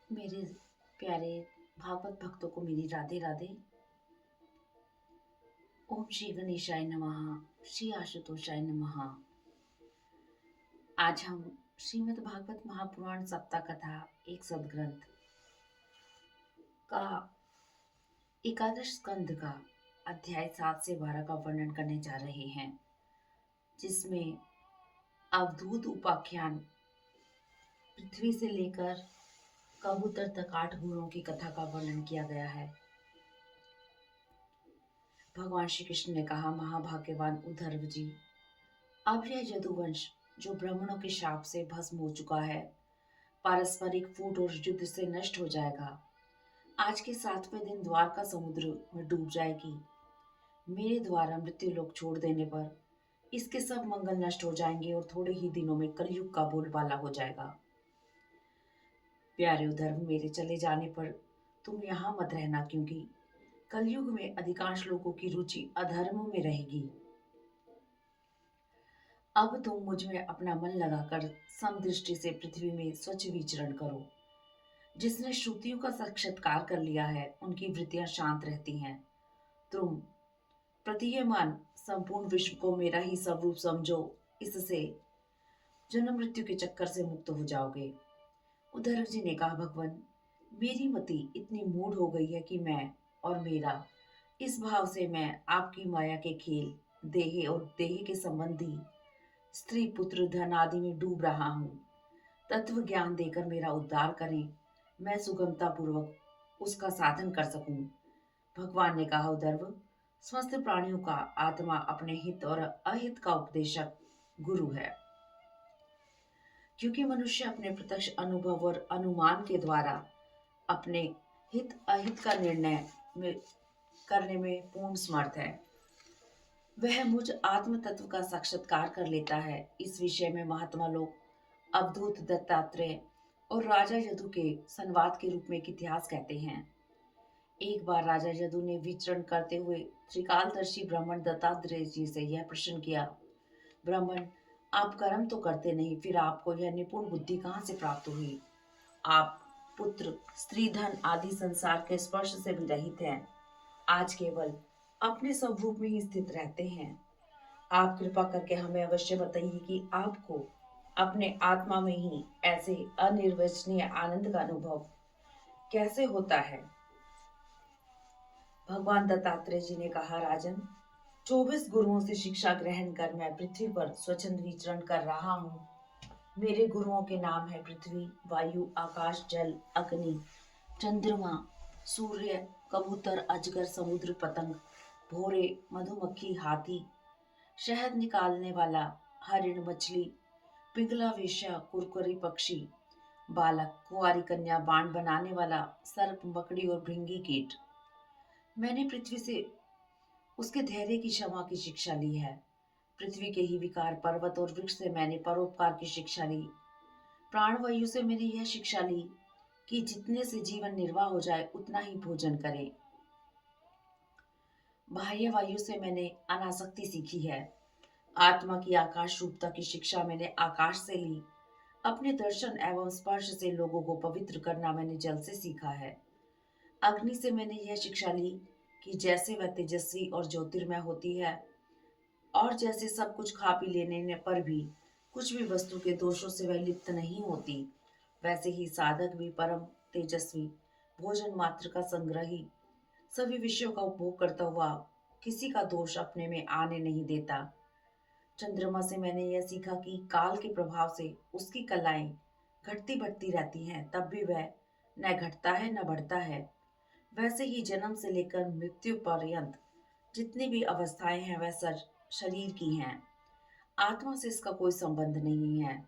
मेरे प्यारे भागवत भक्तों को मेरी राधे राधे। ओम श्री गणेशाय नमः। श्री आशुतोषाय नमः। आज हम श्रीमद् भागवत महापुराण सप्ताह कथा एक सदग्रंथ का एकादश स्कंध का अध्याय 7 से 12 का वर्णन करने जा रहे हैं, जिसमें अवधूत उपाख्यान पृथ्वी से लेकर कबूतर तक 8 गुणों की कथा का वर्णन किया गया है। भगवान श्री कृष्ण ने कहा, महाभाग्यवान उद्धव जी, अब यह यदुवंश जो ब्राह्मणों के शाप से भस्म हो चुका है, पारस्परिक फूट और युद्ध से नष्ट हो जाएगा। आज के 7वें दिन द्वारका समुद्र में डूब जाएगी। मेरे द्वारा मृत्यु लोक छोड़ देने पर इसके सब मंगल नष्ट हो जाएंगे और थोड़े ही दिनों में कलयुग का बोलबाला हो जाएगा। प्यारे उद्धव, मेरे चले जाने पर तुम यहाँ मत रहना, क्योंकि कलयुग में अधिकांश लोगों की रुचि अधर्म में रहेगी। अब तुम मुझ में अपना मन लगाकर समदृष्टि से पृथ्वी में स्वच्छ विचरण करो। जिसने श्रुतियों का साक्षात्कार कर लिया है, उनकी वृत्तियां शांत रहती हैं। तुम प्रतीयमान संपूर्ण विश्व को मेरा ही स्वरूप समझो, इससे जन्म मृत्यु के चक्कर से मुक्त हो जाओगे। उद्धव जी ने कहा, भगवान, मेरी मति इतनी मूढ़ हो गई है कि मैं और मेरा इस भाव से मैं आपकी माया के खेल, देह और देह के संबंधी स्त्री पुत्र धन आदि में डूब रहा हूँ। तत्व ज्ञान देकर मेरा उद्धार करें, मैं सुगमता पूर्वक उसका साधन कर सकूं। भगवान ने कहा, उद्धव, समस्त प्राणियों का आत्मा अपने हित और अहित का उपदेशक गुरु है। क्योंकि मनुष्य अपने प्रत्यक्ष अनुभव और अनुमान के द्वारा अपने हित अहित का निर्णय करने में पूर्ण समर्थ है। वह मुझ आत्म तत्व का साक्षात्कार कर लेता है। इस विषय में महात्मा लोग अवधूत दत्तात्रेय और राजा यदु के संवाद के रूप में एक इतिहास कहते हैं। एक बार राजा यदु ने विचरण करते हुए त्रिकालदर्शी ब्राह्मण दत्तात्रेय जी से यह प्रश्न किया, ब्राह्मण, आप कर्म तो करते नहीं, फिर आपको यह निपुण बुद्धि कहाँ से प्राप्त हुई? आप पुत्र, स्त्री, धन आदि संसार के स्पर्श से भी रहित हैं। आज केवल अपने स्वरूप में ही स्थित रहते हैं। आप कृपा करके हमें अवश्य बताइए कि आपको अपने आत्मा में ही ऐसे अनिर्वचनीय आनंद का अनुभव कैसे होता है? भगवान दत्तात्रेय जी ने कहा, राजन, 24 गुरुओं से शिक्षा ग्रहण कर मैं पृथ्वी पर स्वच्छंद विचरण कर रहा हूँ। मेरे गुरुओं के नाम है पृथ्वी, वायु, आकाश, जल, अग्नि, चंद्रमा, सूर्य, कबूतर, अजगर, समुद्र, पतंग, भोरे, मधुमक्खी, हाथी, शहद निकालने वाला हरिण, मछली, पिघला वेश्या, कुरकुरी पक्षी, बालक, कुंवारी कन्या, बाण बनाने वाला सर्प, मकड़ी और भृंगी कीट। मैंने पृथ्वी से उसके धैर्य की क्षमा की शिक्षा ली है। पृथ्वी के ही विकार पर्वत और वृक्ष से मैंने परोपकार की शिक्षा ली। प्राणवायु से मैंने यह शिक्षा ली कि जितने से जीवन निर्वाह हो जाए उतना ही भोजन करें। बाह्य वायु से मैंने अनासक्ति सीखी है। आत्मा की आकाश रूपता की शिक्षा मैंने आकाश से ली। अपने दर्शन एवं स्पर्श से लोगों को पवित्र करना मैंने जल से सीखा है। अग्नि से मैंने यह शिक्षा ली कि जैसे वह तेजस्वी और ज्योतिर्मय होती है और जैसे सब कुछ खा पी लेने पर भी कुछ भी वस्तु के दोषों से वह लिप्त नहीं होती, वैसे ही साधक भी परम तेजस्वी, भोजन मात्र का संग्रही, सभी विषयों का उपभोग करता हुआ किसी का दोष अपने में आने नहीं देता। चंद्रमा से मैंने यह सीखा कि काल के प्रभाव से उसकी कलाएं घटती बढ़ती रहती हैं, तब भी वह न घटता है न बढ़ता है। वैसे ही जन्म से लेकर मृत्यु पर्यंत जितनी भी अवस्थाएं हैं वह सर शरीर की हैं, आत्मा से इसका कोई संबंध नहीं है।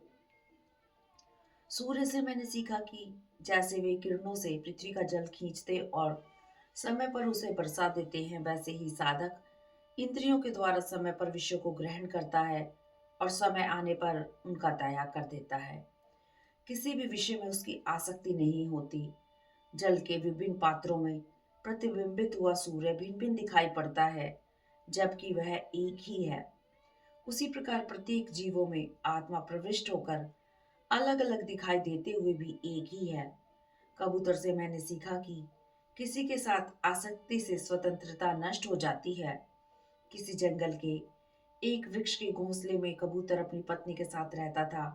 सूर्य से मैंने सीखा कि जैसे वे किरणों से पृथ्वी का जल खींचते और समय पर उसे बरसा देते हैं, वैसे ही साधक इंद्रियों के द्वारा समय पर विषयों को ग्रहण करता है और समय आने पर उनका त्याग कर देता है। किसी भी विषय में उसकी आसक्ति नहीं होती। जल के विभिन्न पात्रों में प्रतिबिंबित हुआ सूर्य भिन्न भिन्न दिखाई पड़ता है, जबकि वह एक ही है। उसी प्रकार प्रत्येक जीवों में आत्मा प्रविष्ट होकर अलग अलग दिखाई देते हुए भी एक ही है। कबूतर से मैंने सीखा कि किसी के साथ आसक्ति से स्वतंत्रता नष्ट हो जाती है। किसी जंगल के एक वृक्ष के घोंसले में कबूतर अपनी पत्नी के साथ रहता था।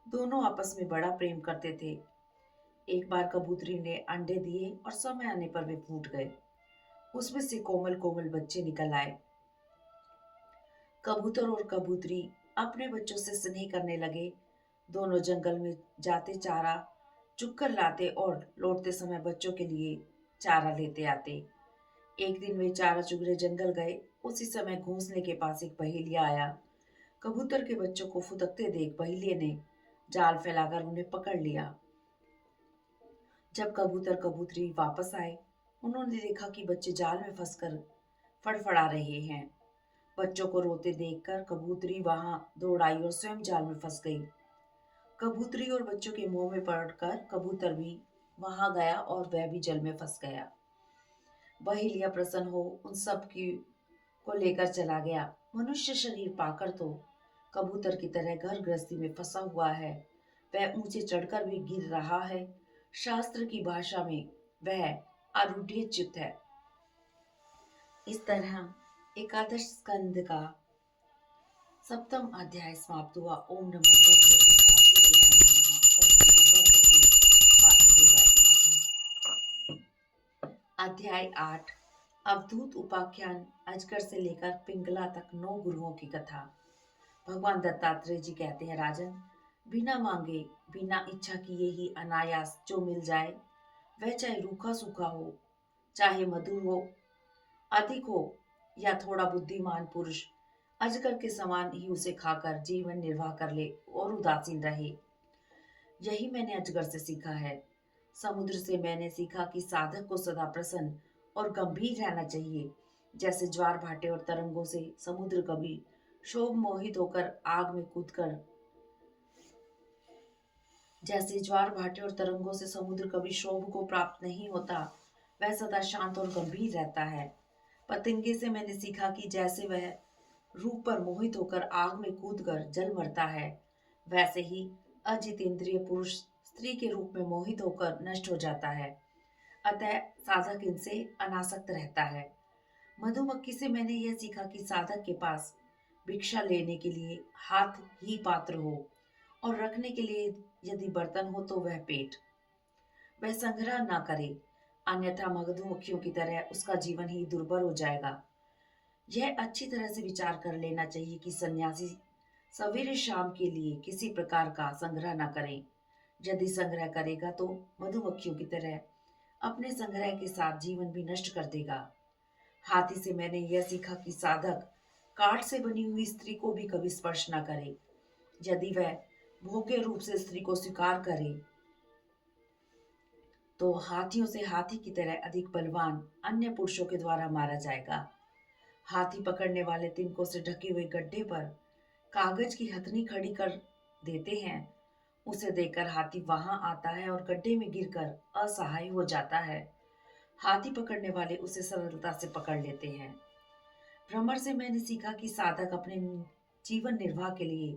दोनों आपस में बड़ा प्रेम करते थे। एक बार कबूतरी ने अंडे दिए और समय आने पर वे फूट गए। उसमें से कोमल कोमल बच्चे निकल आए। कबूतर और कबूतरी अपने बच्चों से स्नेह करने लगे। दोनों जंगल में जाते चारा चुगकर लाते और लौटते समय बच्चों के लिए चारा लेते आते। एक दिन वे चारा चुगने जंगल गए। उसी समय घोंसले के पास एक बहेलिया आया। कबूतर के बच्चों को फुदकते देख बहेलिये ने जाल फैलाकर उन्हें पकड़ लिया। जब कबूतर कबूतरी वापस आए, उन्होंने देखा कि बच्चे जाल में फंसकर फड़फड़ा रहे हैं। बच्चों को रोते देखकर कबूतरी वहां दौड़ आई और स्वयं जाल में फंस गई। कबूतरी और बच्चों के मुंह में पड़कर कबूतर भी वहां गया और वह भी जल में फंस गया। बहेलिया प्रसन्न हो उन सब की को लेकर चला गया। मनुष्य शरीर पाकर तो कबूतर की तरह घर गृहस्थी में फंसा हुआ है। वह ऊंचे चढ़कर भी गिर रहा है। शास्त्र की भाषा में वह आरूढ़चित है। इस तरह एकादश स्कंद का सप्तम अध्याय समाप्त हुआ। ओम नमो भगवते वासुदेवाय नमः। ओम नमो भगवते वासुदेवाय नमः। अध्याय 8 अवधूत उपाख्यान। अजगर से लेकर पिंगला तक 9 गुरुओं की कथा। भगवान दत्तात्रेय जी कहते हैं, राजन, बिना मांगे बिना इच्छा किए ही अनायास जो मिल जाए, वह चाहे रूखा सूखा हो, चाहे मधुर हो, अधिक हो या थोड़ा बुद्धिमान पुरुष, अजगर के समान ही उसे खाकर जीवन निर्वाह कर ले और उदासीन रहे। यही मैंने अजगर से सीखा है। समुद्र से मैंने सीखा कि साधक को सदा प्रसन्न और गंभीर रहना चाहिए। जैसे ज्वार भाटे और तरंगों से समुद्र कभी शोभ मोहित होकर आग में कूदकर जैसे ज्वार भाटे और तरंगों से समुद्र कभी शोभ को प्राप्त नहीं होता, वह सदा शांत और गंभीर रहता है। पतंगे से मैंने सीखा कि जैसे वह रूप पर मोहित होकर आग में कूदकर जल मरता है, वैसे ही अजितेंद्रिय पुरुष स्त्री के रूप में मोहित होकर नष्ट हो जाता है। अतः साधक इनसे अनासक्त रहता है। मधुमक्खी से मैंने यह सीखा कि साधक के पास भिक्षा लेने के लिए हाथ ही पात्र हो और रखने के लिए यदि बर्तन हो तो वह पेट। वह संग्रह ना करे, अन्यथा मधुमक्खियों की तरह उसका जीवन ही दुर्भर हो जाएगा। यह अच्छी तरह से विचार कर लेना चाहिए कि सन्यासी सवेरे शाम के लिए किसी प्रकार का संग्रह ना करे। यदि संग्रह करेगा तो मधुमक्खियों की तरह अपने संग्रह के साथ जीवन भी नष्ट कर देगा। हाथी से मैंने यह सीखा कि साधक काठ से बनी हुई स्त्री को भी कभी स्पर्श न करे। यदि वह भोग्य रूप से स्त्री को स्वीकार करे तो हाथियों से हाथी की तरह अधिक बलवान अन्य पुरुषों के द्वारा मारा जाएगा। हाथी पकड़ने वाले तिनकों से ढके हुए गड्ढे पर कागज की हथनी खड़ी कर देते हैं। उसे देखकर हाथी वहां आता है और गड्ढे में गिरकर असहाय हो जाता है। हाथी पकड़ने वाले उसे सरलता से पकड़ लेते हैं। भ्रमर से मैंने सीखा कि साधक अपने जीवन निर्वाह के लिए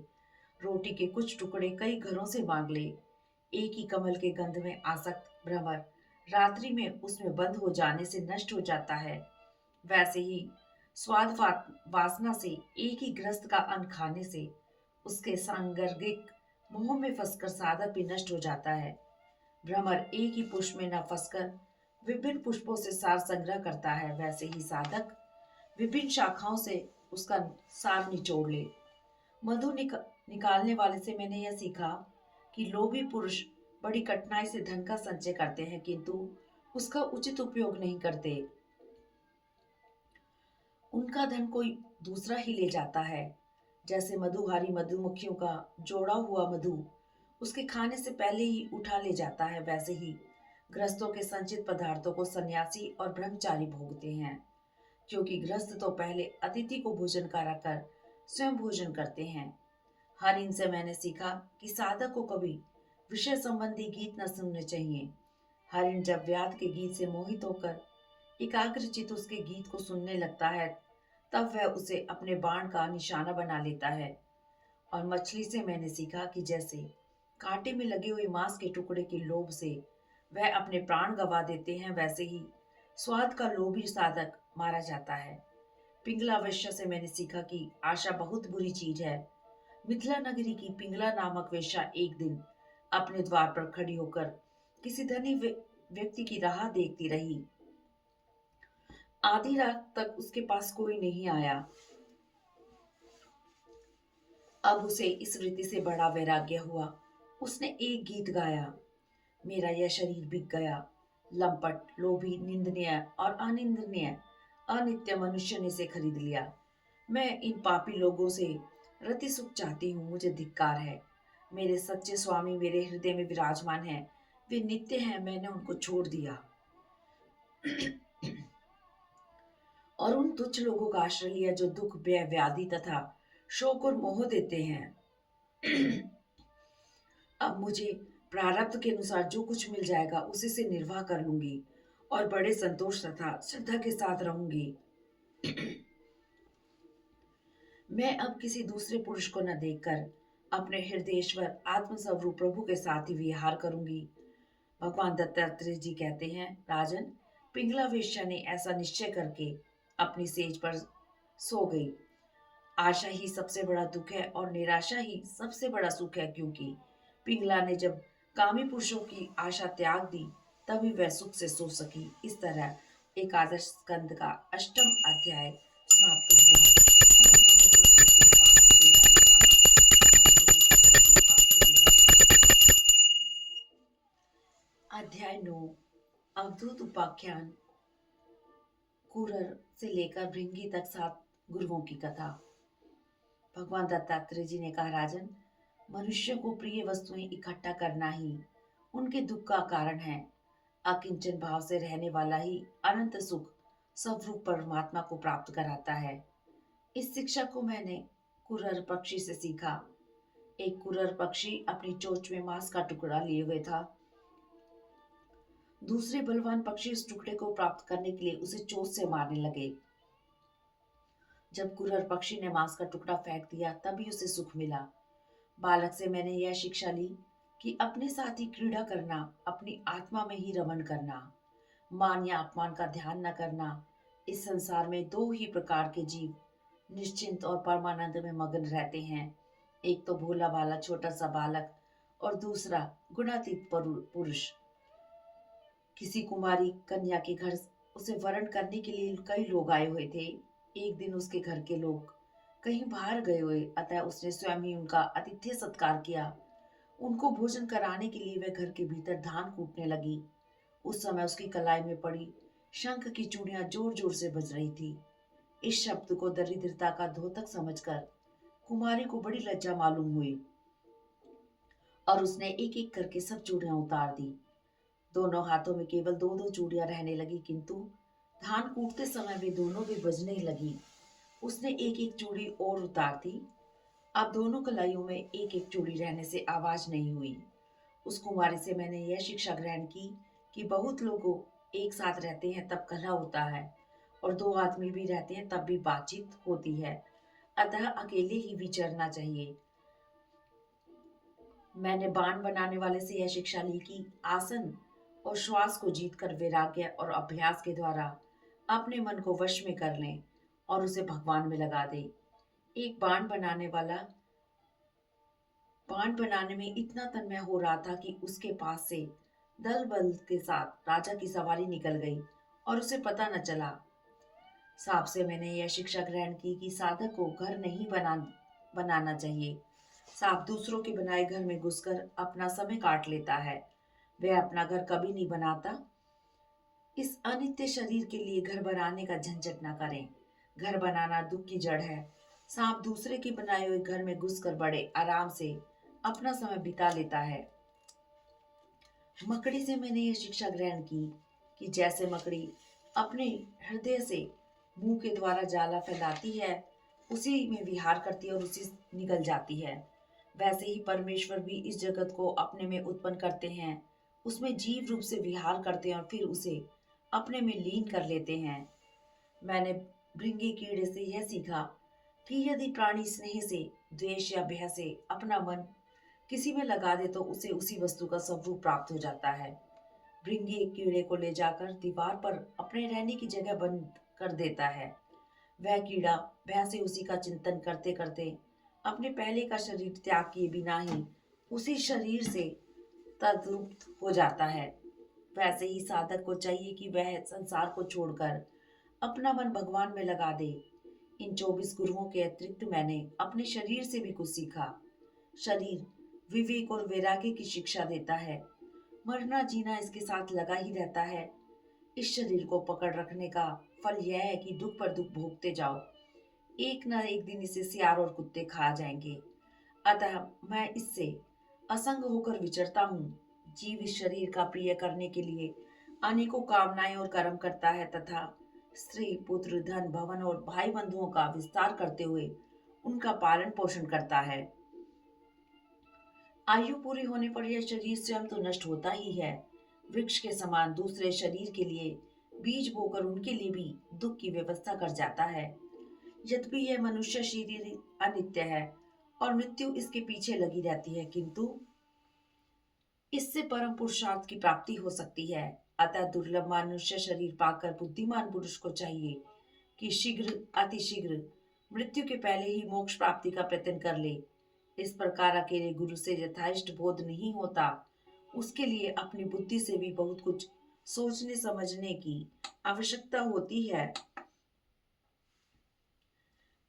रोटी के कुछ टुकड़े कई घरों से मांग ले। एक ही कमल के गंध में आसक्त भ्रमर रात्रि में उसमें बंद हो जाने से नष्ट हो जाता है। वैसे ही स्वाद वासना से एक ही ग्रस्त का अन्न खाने से उसके सांगर्गिक मोह में फंसकर साधक भी नष्ट हो जाता है। भ्रमर एक ही पुष्प में न फंसकर विभिन्न पुष्पों से सार संग्रह करता है, वैसे ही साधक विभिन्न शाखाओं से उसका सार निचोड़ ले। मधु निकालने वाले से मैंने यह सीखा कि लोभी पुरुष बड़ी कठिनाई से धन का संचय करते हैं, किंतु उसका उचित उपयोग नहीं करते। उनका धन कोई दूसरा ही ले जाता है। जैसे मधुहारी मधुमक्खियों का जोड़ा हुआ मधु उसके खाने से पहले ही उठा ले जाता है, वैसे ही गृहस्थों के संचित पदार्थों को सन्यासी और ब्रह्मचारी भोगते हैं। क्योंकि गृहस्थ तो पहले अतिथि को भोजन कराकर स्वयं भोजन करते हैं। हरिन से मैंने सीखा कि साधक को कभी विषय संबंधी गीत न सुनने चाहिए। हरिन जब व्याध के गीत से मोहित होकर एकाग्रचित उसके गीत को सुनने लगता है, तब वह उसे अपने बाण का निशाना बना लेता है। और मछली से मैंने सीखा कि जैसे कांटे में लगे हुए मांस के टुकड़े के लोभ से वह अपने प्राण गंवा देते हैं, वैसे ही स्वाद का लोभी साधक मारा जाता है। पिंगला वेश्या से मैंने सीखा कि आशा बहुत बुरी चीज है। मिथिला नगरी की पिंगला नामक वेश्या एक दिन अपने द्वार पर खड़ी होकर किसी धनी व्यक्ति की राह देखती रही। आधी रात तक उसके पास कोई नहीं आया। अब उसे इस रीति से बड़ा वैराग्य हुआ। उसने एक गीत गाया, मेरा यह शरीर बिक गया, लंपट, लोभी, निंदनीय और अनिंदनीय अनित्य मनुष्य ने इसे खरीद लिया। मैं इन पापी लोगों से रति सुख चाहती हूँ, मुझे धिक्कार है। मेरे सच्चे स्वामी मेरे हृदय में विराजमान हैं, वे नित्य हैं, मैंने उनको छोड़ दिया और उन तुच्छ लोगों का आश्रय लिया जो दुख, व्यय, व्याधि तथा शोक और मोह देते हैं। अब मुझे प्रारब्ध के अनुसार जो कुछ मिल जाएगा उसी से निर्वाह कर लूंगी और बड़े संतोष तथा श्रद्धा के साथ रहूंगी। मैं अब किसी दूसरे पुरुष को न देखकर अपने हृदयेश्वर आत्मस्वरूप प्रभु के साथ ही विहार करूंगी। भगवान दत्तात्रेय जी कहते हैं, राजन, पिंगला वेश्या ने ऐसा निश्चय करके अपनी सेज पर सो गई। आशा ही सबसे बड़ा दुख है और निराशा ही सबसे बड़ा सुख है, क्योंकि पिंगला ने जब कामी पुरुषों की आशा त्याग दी तभी वह सुख से सो सकी। इस तरह एकादश स्कंद का अष्टम अध्याय समाप्त हुआ। ओम नमो भगवते वासुदेवाय नमः। ओम नमो भगवते वासुदेवाय। अध्याय 9, अवधूत उपाख्यान। कुरर से लेकर भृंगी तक 7 गुरुओं की कथा। भगवान दत्तात्रेय जी ने कहा, राजन, मनुष्य को प्रिय वस्तुएं इकट्ठा करना ही उनके दुख का कारण है। अकिंचन भाव से रहने वाला ही अनंत सुख स्वरूप परमात्मा को प्राप्त कराता है। इस शिक्षा को मैंने कुरर पक्षी से सीखा। एक कुरर पक्षी अपनी चोंच में मांस का टुकड़ा लिए हुए था। दूसरे बलवान पक्षी उस टुकड़े को प्राप्त करने के लिए उसे चोंच से मारने लगे। जब कुरर पक्षी ने मांस का टुकड़ा फेंक दिया तभी उसे सुख मिला। बालक से मैंने यह शिक्षा ली कि अपने साथ ही क्रीड़ा करना, अपनी आत्मा में ही रमण करना, मान या अपमान का ध्यान न करना। इस संसार में 2 ही प्रकार के जीव निश्चिंत और परमानंद में मगन रहते हैं। एक तो भोला भाला छोटा सा बालक और दूसरा गुणातीत पुरुष। किसी कुमारी कन्या के घर उसे वरण करने के लिए कई लोग आए हुए थे। एक दिन उसके घर के लोग कहीं बाहर गए हुए, अतः उसने स्वयं ही उनका आतिथ्य सत्कार किया। उनको भोजन कराने के लिए वह घर के भीतर धान कूटने लगी। उस समय उसकी कलाई में पड़ी शंख की चूड़ियां जोर जोर से बज रही थी। इस शब्द को दरिद्रता का द्योतक समझकर कुमारी को बड़ी लज्जा मालूम हुई और उसने एक एक करके सब चूड़ियां उतार दी। दोनों हाथों में केवल 2-2 चूड़ियां रहने लगी, किंतु धान कूटते समय वे दोनों भी बजने लगी। उसने एक एक चूड़ी और उतार दी। अब दोनों कलाइयों में एक एक चूड़ी रहने से आवाज नहीं हुई। उस कुमारी से मैंने यह शिक्षा ग्रहण की कि बहुत लोगों एक साथ रहते हैं तब कलह होता है और 2 आदमी भी रहते हैं तब भी बातचीत होती है, अतः अकेले ही विचरना चाहिए। मैंने बाण बनाने वाले से यह शिक्षा ली कि आसन और श्वास को जीतकर वैराग्य और अभ्यास के द्वारा अपने मन को वश में कर लें और उसे भगवान में लगा दे। एक बाण बनाने में इतना तन्मय हो रहा था कि उसके पास से दल बल के साथ राजा की सवारी निकल गई और उसे पता न चला। सांप से मैंने यह शिक्षा ग्रहण की कि साधक को घर नहीं बनाना चाहिए। सांप दूसरों के बनाए घर में घुसकर अपना समय काट लेता है, वह अपना घर कभी नहीं बनाता। इस अनित्य शरीर के लिए घर बनाने का झंझट न करें। घर बनाना दुख की जड़ है। सांप दूसरे के बनाए हुए घर में घुसकर बड़े आराम से अपना समय बिता लेता है। मकड़ी से मैंने यह शिक्षा ग्रहण की कि जैसे मकड़ी अपने हृदय से मुंह के द्वारा जाला फैलाती है, उसी में विहार करती है और उसी निकल जाती है, वैसे ही परमेश्वर भी इस जगत को अपने में उत्पन्न करते हैं, उसमें जीव रूप से विहार करते हैं और फिर उसे अपने में लीन कर लेते हैं। मैंने भृंगी कीड़े से यह सीखा कि यदि प्राणी स्नेह से, द्वेष या भय से अपना मन किसी में लगा दे तो उसे उसी वस्तु का स्वरूप प्राप्त हो जाता है। भृंगी एक कीड़े को ले जाकर दीवार पर अपने रहने की जगह बंद कर देता है। वह कीड़ा भय से उसी का चिंतन करते करते अपने पहले का शरीर त्याग किए बिना ही उसी शरीर से तद्रुप्त हो जाता है। वैसे ही साधक को चाहिए कि वह संसार को छोड़कर अपना मन भगवान में लगा दे। इन 24 गुरुओं के अतिरिक्त मैंने अपने शरीर से भी कुछ सीखा। शरीर विवेक और वैराग्य की शिक्षा देता है। मरना जीना इसके साथ लगा ही रहता है। इस शरीर को पकड़ रखने का फल यह है कि दुख पर दुख भोगते जाओ। एक न एक दिन इसे सियार और कुत्ते खा जाएंगे। अतः मैं इससे असंग होकर विचरता हूँ। जीव इस शरीर का प्रिय करने के लिए अनेकों कामनाएं और कर्म करता है तथा स्त्री पुत्र धन भवन और भाई बंधुओं का विस्तार करते हुए उनका पालन पोषण करता है। आयु पूरी होने पर यह शरीर स्वयं तो नष्ट होता ही है, वृक्ष के समान दूसरे शरीर के लिए बीज बोकर उनके लिए भी दुख की व्यवस्था कर जाता है। यद्यपि यह मनुष्य शरीर अनित्य है और मृत्यु इसके पीछे लगी रहती है, किंतु इससे परम पुरुषार्थ की प्राप्ति हो सकती है। अतः दुर्लभ मनुष्य शरीर पाकर बुद्धिमान पुरुष को चाहिए कि शीघ्र अतिशीघ्र मृत्यु के पहले ही मोक्ष प्राप्ति का प्रयत्न कर ले। इस प्रकार अकेले गुरु से यथाइष्ट बोध नहीं होता, उसके लिए अपनी बुद्धि से भी बहुत कुछ सोचने समझने की आवश्यकता होती है।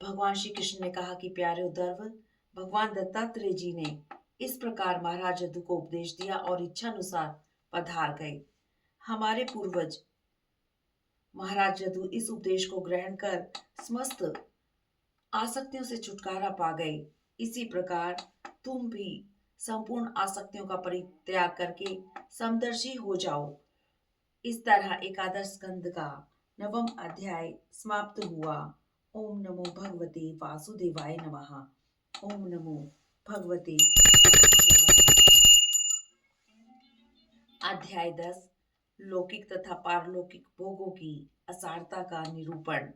भगवान श्री कृष्ण ने कहा कि प्यारे उद्धव, भगवान दत्तात्रेय जी ने इस प्रकार महाराज यदु को उपदेश दिया और इच्छानुसार पधार गए। हमारे पूर्वज महाराज यदु इस उपदेश को ग्रहण कर समस्त आसक्तियों से छुटकारा पा गए। इसी प्रकार तुम भी संपूर्ण आसक्तियों का परित्याग करके समदर्शी हो जाओ। इस तरह एकादश स्कंद का 9वां अध्याय समाप्त हुआ। ओम नमो भगवते वासुदेवाय नमः। ओम नमो भगवते वासुदेवाय नमः। अध्याय 10 लौकिक तथा पारलौकिक भोगों की असारता का निरूपण।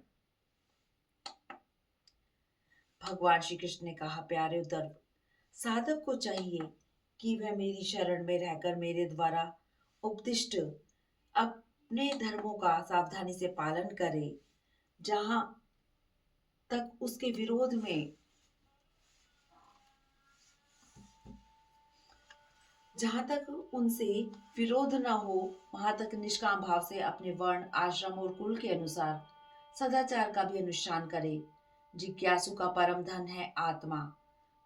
भगवान श्री कृष्ण ने कहा, प्यारे उद्धव, साधक को चाहिए कि वह मेरी शरण में रहकर मेरे द्वारा उपदिष्ट अपने धर्मों का सावधानी से पालन करे। जहां तक उसके विरोध में जहां तक उनसे विरोध न हो, वहां तक निष्काम भाव से अपने वर्ण आश्रम और कुल के अनुसार सदाचार का भी अनुष्ठान करे। जिज्ञासु का परम धन है आत्मा।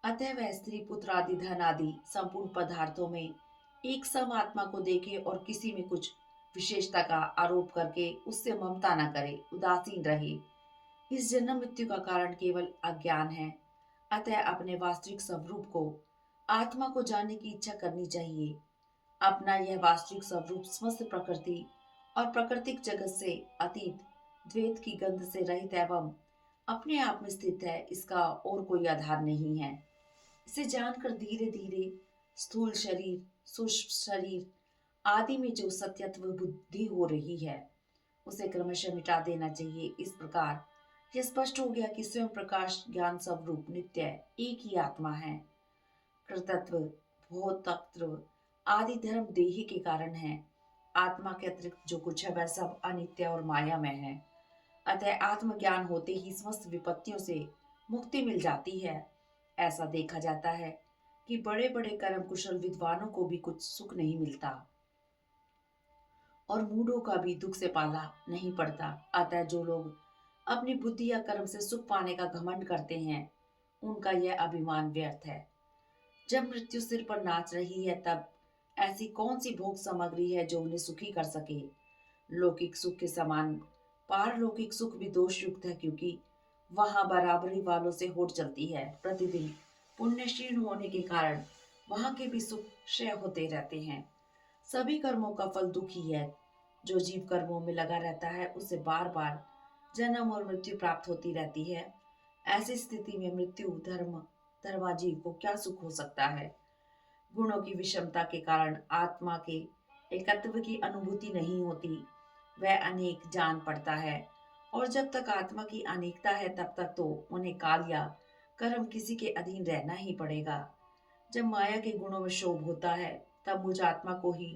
अतः वह स्त्री पुत्र आदि धन आदि संपूर्ण पदार्थों में एक सम आत्मा को देखे और किसी में कुछ विशेषता का आरोप करके उससे ममता न करे, उदासीन रहे। इस जन्म मृत्यु का कारण केवल अज्ञान है। अतः अपने वास्तविक स्वरूप को आत्मा को जानने की इच्छा करनी चाहिए। अपना यह वास्तविक स्वरूप समस्त प्रकृति और प्राकृतिक जगत से अतीत, द्वैत की गंध से रहित एवं अपने आप में स्थित है। इसका और कोई आधार नहीं है। इसे जानकर धीरे धीरे स्थूल शरीर, सूक्ष्म शरीर आदि में जो सत्यत्व बुद्धि हो रही है, उसे क्रमशः मिटा देना चाहिए। इस प्रकार यह स्पष्ट हो गया कि स्वयं प्रकाश ज्ञान स्वरूप नित्य एक ही आत्मा है। कृतत्व, भोक्तृत्व आदि धर्म देही के कारण है। आत्मा के अतिरिक्त जो कुछ है वह सब अनित्य और मायामय है। अतः आत्मज्ञान होते ही समस्त विपत्तियों से मुक्ति मिल जाती है। ऐसा देखा जाता है कि बड़े बड़े कर्म कुशल विद्वानों को भी कुछ सुख नहीं मिलता और मूढ़ों का भी दुख से पाला नहीं पड़ता। अतः जो लोग अपनी बुद्धि या कर्म से सुख पाने का घमंड करते हैं, उनका यह अभिमान व्यर्थ है। जब मृत्यु सिर पर नाच रही है, तब ऐसी कौन सी भोग सामग्री है जो उन्हें सुखी कर सके। लौकिक सुख के समान पारलौकिक सुख भी दोष युक्त है, क्योंकि वहां बराबरी वालों से होड़ चलती है। प्रतिदिन पुण्यशील होने के कारण वहां के भी सुख क्षय होते रहते हैं। सभी कर्मों का फल दुख ही है। जो जीव कर्मों में लगा रहता है, उसे बार बार जन्म और मृत्यु प्राप्त होती रहती है। ऐसी स्थिति में मृत्यु धर्माजीव को क्या सुख हो सकता है। गुणों की विषमता के कारण आत्मा के एकत्व की अनुभूति नहीं होती। वह अनेक जान पड़ता है, और जब तक आत्मा की अनेकता है तब तक तो उन्हें काल या कर्म किसी के अधीन रहना ही पड़ेगा। जब माया के गुणों में शोभ होता है, तब मुझ आत्मा को ही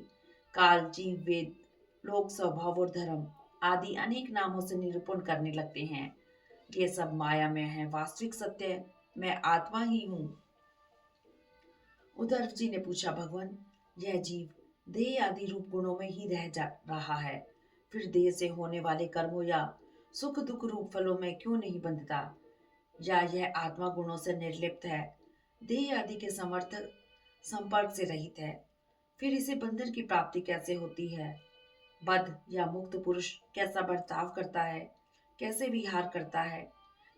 काल, जीव, वेद, लोक स्वभाव और धर्म आदि अनेक नामों से निरूपण करने लगते हैं। ये सब माया में है, वास्तविक सत्य मैं आत्मा ही हूँ। उद्धव जी ने पूछा, भगवान, यह जीव देह आदि रूप गुणों में ही रह जा रहा है, फिर देह से होने वाले कर्मों या सुख दुख रूप फलों में क्यों नहीं बंधता? या यह आत्मा गुणों से निर्लिप्त है, देह आदि के समर्थक संपर्क से रहित है, फिर इसे बंधन की प्राप्ति कैसे होती है? बद्ध या मुक्त पुरुष कैसा बर्ताव करता है, कैसे विहार करता है,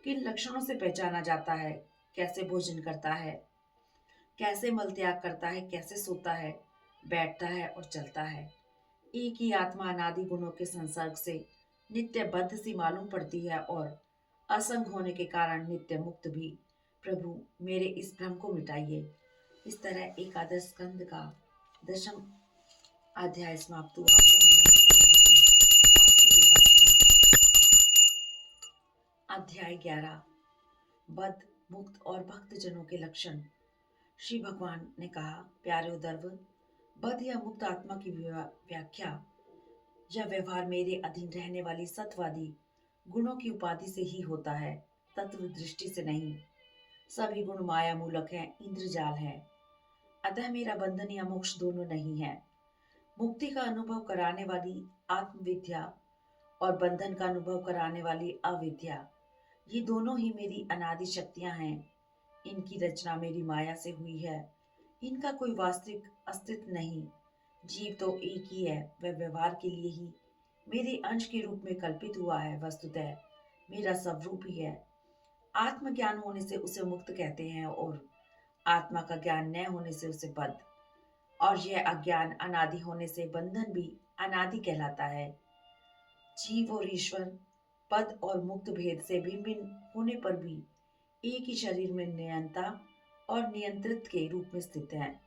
किन लक्षणों से पहचाना जाता है, कैसे भोजन करता है, कैसे मल त्याग करता है, कैसे सोता है, बैठता है और चलता है? एक ही आत्मा अनादि गुणों के संसर्ग से नित्य बद्ध सी मालूम पड़ती है और असंग होने के कारण नित्य मुक्त भी। प्रभु, मेरे इस भ्रम को मिटाइए। इस तरह एकादश स्कंद का 10वां अध्याय समाप्त हुआ। ओम नमो भगवते वासुदेवाय नमः। अध्याय 11, बद्ध, मुक्त और भक्त जनों के लक्षण। श्री भगवान ने कहा, प्यारे उद्धव, बद्ध या मुक्त आत्मा की व्याख्या या व्यवहार मेरे अधीन रहने वाली सत्वादी गुणों की उपाधि से ही होता है, तत्व दृष्टि से नहीं। सभी गुण माया मूलक हैं, इंद्रजाल है। अतः मेरा बंधन या मोक्ष दोनों नहीं है। मुक्ति का अनुभव कराने वाली आत्मविद्या और बंधन का अनुभव कराने वाली अविद्या, ये दोनों ही मेरी अनादि शक्तियां हैं। इनकी रचना मेरी माया से हुई है। इनका कोई वास्तविक अस्तित्व नहीं। जीव तो एक ही है, वह व्यवहार के लिए ही मेरे अंश के रूप में कल्पित हुआ है, वस्तुतः मेरा स्वरूप ही है। आत्मज्ञान होने से उसे मुक्त कहते हैं और आत्मा का ज्ञान न होने से उसे बद्ध, और यह अज्ञान अनादि होने से बंधन भी अनादि कहलाता है। जीव और ईश्वर पद और मुक्त भेद से भिन्न भिन्न होने पर भी एक ही शरीर में नियंता और नियंत्रित के रूप में स्थित है।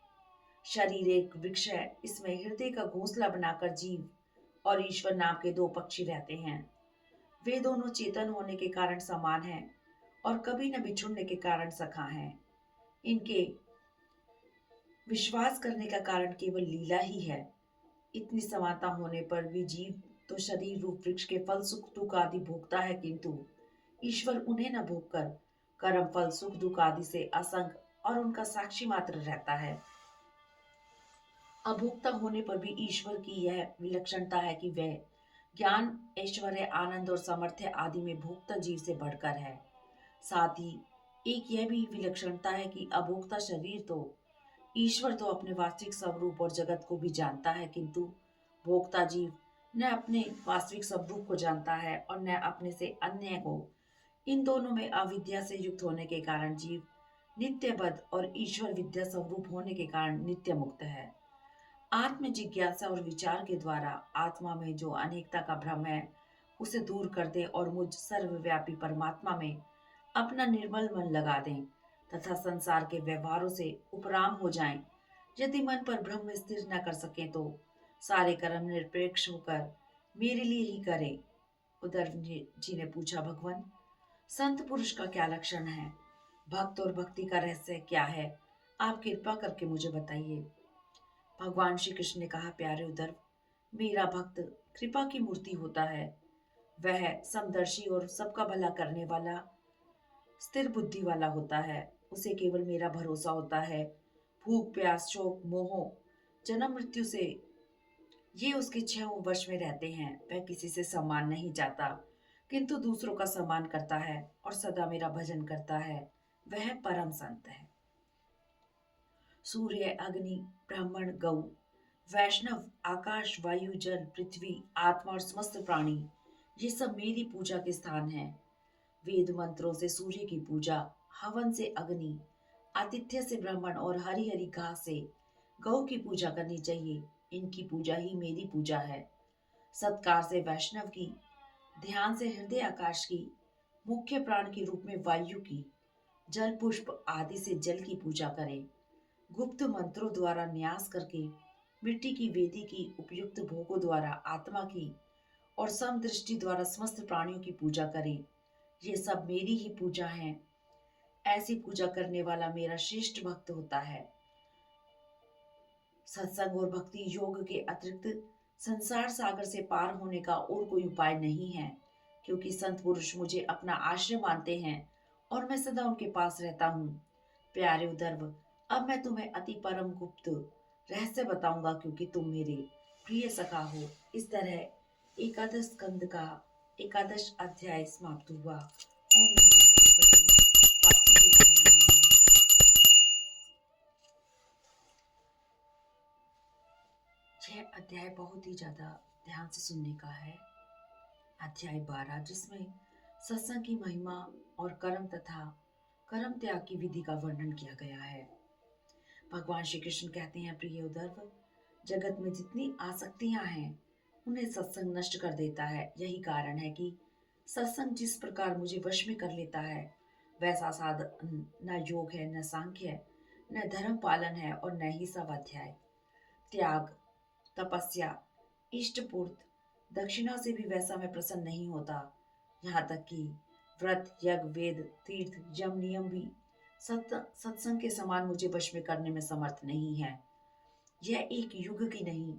शरीर एक वृक्ष है, इसमें हृदय का घोंसला बनाकर जीव और ईश्वर नाम के दो पक्षी रहते हैं। वे दोनों चेतन होने के कारण समान हैं और कभी न बिछुड़ने के कारण सखा हैं। इनके विश्वास करने का कारण केवल लीला ही है। इतनी समानता होने पर भी जीव तो शरीर रूप वृक्ष के फल सुख दुख आदि भोगता है, किंतु ईश्वर उन्हें न भोगकर कर्म फल सुख दुख आदि से असंग और उनका साक्षी मात्र रहता है। अभोक्ता होने पर भी ईश्वर की यह विलक्षणता है कि वह ज्ञान, ऐश्वर्य, आनंद और सामर्थ्य आदि में भोक्ता जीव से बढ़कर है। साथ ही एक यह भी विलक्षणता है कि अभोक्ता शरीर तो ईश्वर तो अपने वास्तविक स्वरूप और जगत को भी जानता है, किंतु भोक्ता जीव न अपने वास्तविक स्वरूप को जानता है और न अपने से अन्य को। इन दोनों में अविद्या से युक्त होने के कारण जीव नित्यबद्ध और ईश्वर विद्या स्वरूप होने के कारण नित्य मुक्त है। आत्म जिज्ञासा और विचार के द्वारा आत्मा में जो अनेकता का भ्रम है, उसे दूर कर दे और मुझ सर्वव्यापी परमात्मा में अपना निर्मल मन लगा दें तथा संसार के व्यवहारों से उपराम हो जाएं। यदि मन पर भ्रम स्थिर न कर सकें तो सारे कर्म निरपेक्ष होकर मेरे लिए ही करें। उद्धव जी ने पूछा, भगवान, संत पुरुष का क्या लक्षण है? भक्त और भक्ति का रहस्य क्या है? आप कृपा करके मुझे बताइए। भगवान श्री कृष्ण ने कहा, प्यारे उद्धव, मेरा भक्त कृपा की मूर्ति होता है। वह समदर्शी और सबका भला करने वाला, स्थिर बुद्धि वाला होता है। उसे केवल मेरा भरोसा होता है। भूख प्यास शोक मोह जन्म मृत्यु से ये उसके 6 वश में रहते हैं। वह किसी से सम्मान नहीं चाहता, किंतु दूसरों का सम्मान करता है और सदा मेरा भजन करता है। वह परम संत है। सूर्य, अग्नि, ब्राह्मण, गौ, वैष्णव, आकाश, वायु, जल, पृथ्वी, आत्मा और समस्त प्राणी, ये सब मेरी पूजा के स्थान हैं। वेद मंत्रों से सूर्य की पूजा, हवन से अग्नि, आतिथ्य से ब्राह्मण और हरी हरी घास से गौ की पूजा करनी चाहिए। इनकी पूजा ही मेरी पूजा है। सत्कार से वैष्णव की, ध्यान से हृदय आकाश की, मुख्य प्राण के रूप में वायु की, जल पुष्प आदि से जल की पूजा करें। गुप्त मंत्रों द्वारा न्यास करके मिट्टी की वेदी की, उपयुक्त भोगों द्वारा आत्मा की और समदृष्टि द्वारा समस्त प्राणियों की पूजा करें। ये सब मेरी ही पूजा है। ऐसी पूजा करने वाला मेरा श्रेष्ठ भक्त होता है। सत्संग और भक्ति योग के अतिरिक्त संसार सागर से पार होने का और कोई उपाय नहीं है, क्योंकि संत पुरुष मुझे अपना आश्रय मानते हैं और मैं सदा उनके पास रहता हूँ। प्यारे उद्धव, अब मैं तुम्हें अति परम गुप्त रहस्य बताऊंगा, क्योंकि तुम मेरे प्रिय सखा हो। इस तरह एकादश स्कंद का एकादश अध्याय समाप्त हुआ। ओम नमो भगवते वासुदेवाय नमः। यह अध्याय बहुत ही ज्यादा ध्यान से सुनने का है। अध्याय 12, जिसमें सत्संग की महिमा और कर्म तथा कर्म त्याग की विधि का वर्णन किया गया है। भगवान श्री कृष्ण कहते हैं, प्रिय उद्धव, जगत में जितनी आसक्तियां हैं उन्हें सत्संग नष्ट कर देता है। यही कारण है कि सत्संग जिस प्रकार मुझे वश में कर लेता है, वैसा साधन न योग है, न सांख्य है, न धर्म पालन है और न ही स्वाध्याय। त्याग, तपस्या, इष्टपूर्त, दक्षिणा से भी वैसा मैं प्रसन्न नहीं होता। यहाँ तक कि व्रत, यज्ञ, वेद, तीर्थ, यम, नियम भी सत्संग के समान मुझे वश में करने में समर्थ नहीं है। यह एक युग की नहीं,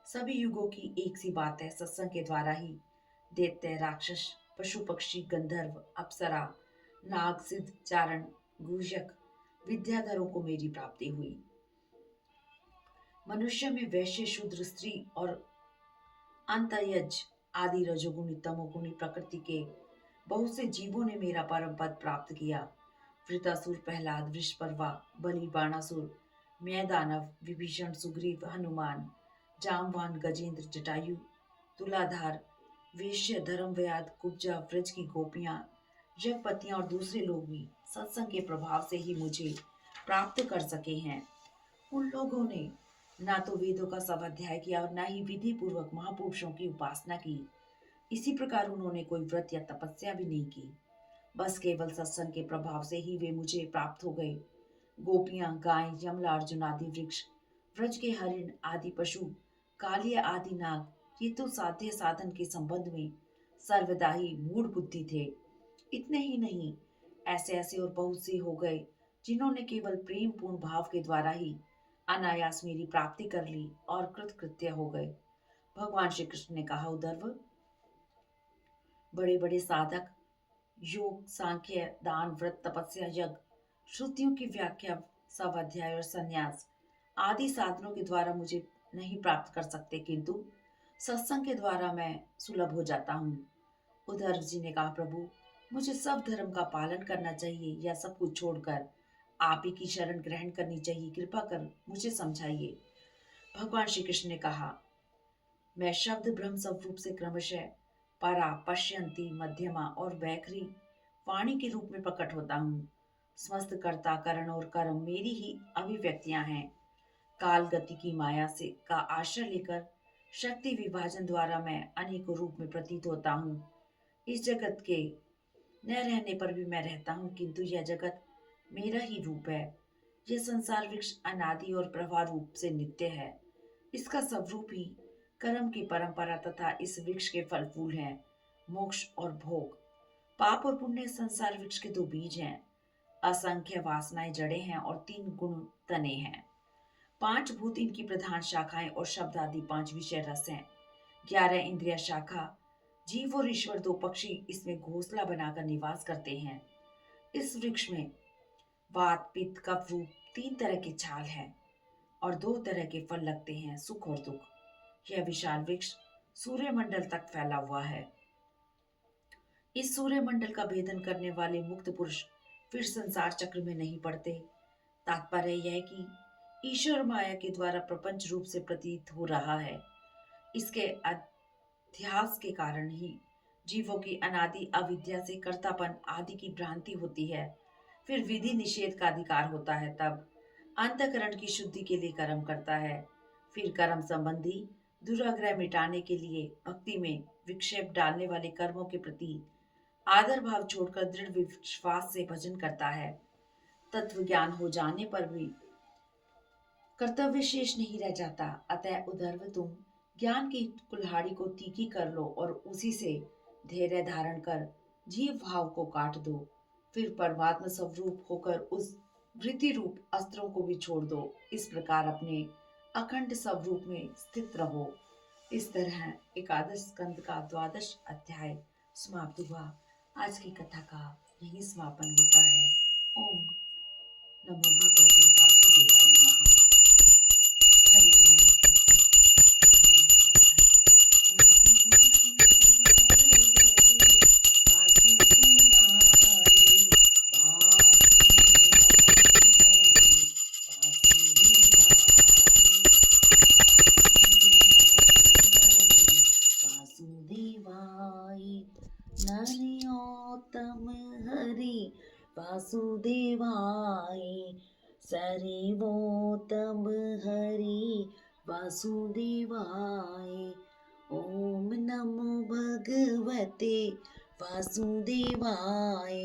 सभी युगों की एक सी बात है। सत्संग के द्वारा ही दैत्य, राक्षस, पशु पक्षी, गंधर्व, अप्सरा, नाग, सिद्ध, चारण, गुह्यक, विद्याधरों को मेरी प्राप्ति हुई। मनुष्य में वैश्य, शूद्र, स्त्री और अंतयज आदि रजोगुणी तमोगुणी प्रकृति के बहुत से जीवों ने मेरा परम पद प्राप्त किया। वृतासुर, प्रहलाद, वृषपर्वा, बलि, बाणासुर, मैदानव, विभीषण, सुग्रीव, हनुमान, जामवान, गजेंद्र, जटायु, तुलाधार, वेश्य, धर्मव्याध, कुब्जा, व्रज की गोपियां, जगपतियां और दूसरे लोग भी सत्संग के प्रभाव से ही मुझे प्राप्त कर सके हैं। उन लोगों ने ना तो वेदों का स्वाध्याय किया और ना ही विधि पूर्वक महापुरुषों की उपासना की। इसी प्रकार उन्होंने कोई व्रत या तपस्या भी नहीं की। बस केवल सत्संग के प्रभाव से ही वे मुझे प्राप्त हो गए। गोपियां, गाय, यमला, अर्जुन आदि वृक्ष, व्रज के हरिण आदि पशु, कालिया आदि नाग, ये तो साध्य साधन के संबंध में सर्वदा ही मूढ़ बुद्धि थे। इतने ही नहीं, ऐसे ऐसे और बहुत से हो गए जिन्होंने केवल प्रेम पूर्ण भाव के द्वारा ही अनायास मेरी प्राप्ति कर ली और कृतकृत्य हो गए। भगवान श्री कृष्ण ने कहा, उद्धव, बड़े बड़े साधक योग, सांख्य, दान, व्रत, तपस्या, यज्ञ, श्रुतियों की व्याख्या, स्वाध्याय और संन्यास आदि साधनों के द्वारा मुझे नहीं प्राप्त कर सकते, किंतु सत्संग के द्वारा मैं सुलभ हो जाता हूँ। उद्धव जी ने कहा, प्रभु, मुझे सब धर्म का पालन करना चाहिए या सब कुछ छोड़कर आप ही की शरण ग्रहण करनी चाहिए? कृपा कर मुझे समझाइए। भगवान श्री कृष्ण ने कहा, मैं शब्द ब्रह्म स्वरूप से क्रमशः परा, पश्यंती, मध्यमा और वैखरी वाणी के रूप में प्रकट होता हूँ। समस्त कर्ता, करण और कर्म मेरी ही अभिव्यक्तियां हैं। काल गति की माया से का आश्रय लेकर शक्ति विभाजन द्वारा मैं अनेक रूप में प्रतीत होता हूँ। इस जगत के न रहने पर भी मैं रहता हूँ, किंतु यह जगत मेरा ही रूप है। यह संसार वृक्ष अनादि और प्रवाह रूप से नित्य है। इसका स्वरूप ही कर्म की परंपरा तथा इस वृक्ष के फल फूल हैं, मोक्ष और भोग। पाप और पुण्य संसार वृक्ष के दो बीज हैं। असंख्य वासनाएं जड़ें हैं और 3 गुण तने हैं। 5 भूत इनकी प्रधान शाखाएं और शब्द आदि 5 विषय रस हैं। 11 इंद्रिय शाखा, जीव और ईश्वर 2 पक्षी इसमें घोंसला बनाकर निवास करते हैं। इस वृक्ष में वात, पित्त, कफ रूप 3 तरह के छाल हैं और 2 तरह के फल लगते हैं, सुख और दुख। यह विशाल वृक्ष सूर्य मंडल तक फैला हुआ है। इस सूर्य मंडल का भेदन करने वाले मुक्त पुरुष फिर संसार चक्र में नहीं पड़ते। तात्पर्य यह कि ईश्वर माया के द्वारा प्रपंच रूप से प्रतीत हो रहा है। इसके अध्यास के कारण ही जीवों की अनादि अविद्या से कर्तापन आदि की भ्रांति होती है। फिर विधि निषेध का अधिकार होता है, तब अंतःकरण की शुद्धि के लिए कर्म करता है। फिर कर्म संबंधी दुराग्रह मिटाने के लिए भक्ति में विक्षेप डालने वाले कर्मों के प्रति आदर भाव छोड़कर दृढ़ विश्वास से भजन करता है। तत्व ज्ञान हो जाने पर भी कर्तव्य शेष नहीं रह जाता। अतः उद्धव, तुम ज्ञान की कुल्हाड़ी को तीखी कर लो और उसी से धैर्य धारण कर जीव भाव को काट दो। फिर परमात्मा स्वरूप होकर उस वृत्ति रूप अस्त्रों को भी छोड़ दो। इस प्रकार अपने अखंड स्वरूप में स्थित रहो। इस तरह एकादश स्कंद का द्वादश अध्याय समाप्त हुआ। आज की कथा का यही समापन होता है। ओम नमो भगवते वासुदेवाय नमः। हरि ओम तत्सत। ओम तत्सत। ओम नमो भगवते वासुदेवाय वासुदेवाय नरोत्तम हरि वासुदेवाय सर्वोत्तम हरि वासुदेवाय ओम नमो भगवते वासुदेवाय